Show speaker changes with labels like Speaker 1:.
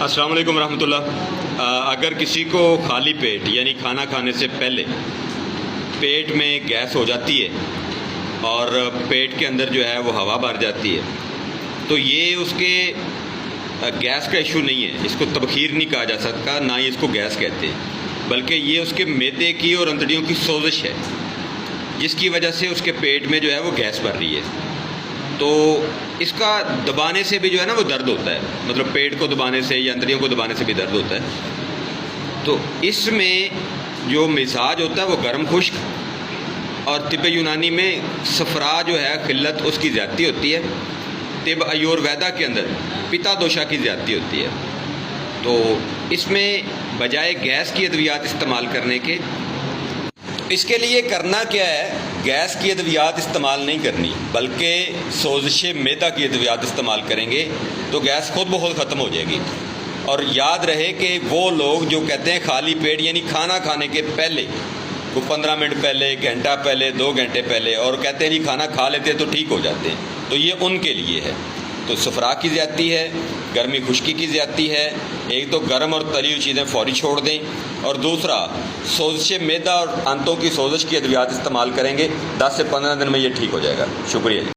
Speaker 1: السلام علیکم ورحمۃ اللہ۔ اگر کسی کو خالی پیٹ یعنی کھانا کھانے سے پہلے پیٹ میں گیس ہو جاتی ہے اور پیٹ کے اندر جو ہے وہ ہوا بھر جاتی ہے تو یہ اس کے گیس کا ایشو نہیں ہے، اس کو تبخیر نہیں کہا جا سکتا، نہ ہی اس کو گیس کہتے ہیں، بلکہ یہ اس کے معدے کی اور انتڑیوں کی سوزش ہے جس کی وجہ سے اس کے پیٹ میں جو ہے وہ گیس بھر رہی ہے۔ تو اس کا دبانے سے بھی جو ہے نا وہ درد ہوتا ہے، مطلب پیٹ کو دبانے سے یا انتڑیوں کو دبانے سے بھی درد ہوتا ہے۔ تو اس میں جو مزاج ہوتا ہے وہ گرم خشک، اور طب یونانی میں صفرا جو ہے قلت اس کی زیادتی ہوتی ہے، طب ایورویدا کے اندر پتا دوشا کی زیادتی ہوتی ہے۔ تو اس میں بجائے گیس کی ادویات استعمال کرنے کے، اس کے لیے کرنا کیا ہے، گیس کی ادویات استعمال نہیں کرنی بلکہ سوزش معدہ کی ادویات استعمال کریں گے تو گیس خود بخود ختم ہو جائے گی۔ اور یاد رہے کہ وہ لوگ جو کہتے ہیں خالی پیٹ یعنی کھانا کھانے کے پہلے، وہ 15 منٹ پہلے، گھنٹہ پہلے، 2 گھنٹے پہلے، اور کہتے ہیں جی کھانا کھا لیتے تو ٹھیک ہو جاتے ہیں، تو یہ ان کے لیے ہے۔ تو صفرا کی زیادتی ہے، گرمی خشکی کی زیادتی ہے، ایک تو گرم اور تلی ہوئی چیزیں فوری چھوڑ دیں، اور دوسرا سوزش معدہ اور آنتوں کی سوزش کی ادویات استعمال کریں گے، 10 سے 15 دن میں یہ ٹھیک ہو جائے گا۔ شکریہ جی۔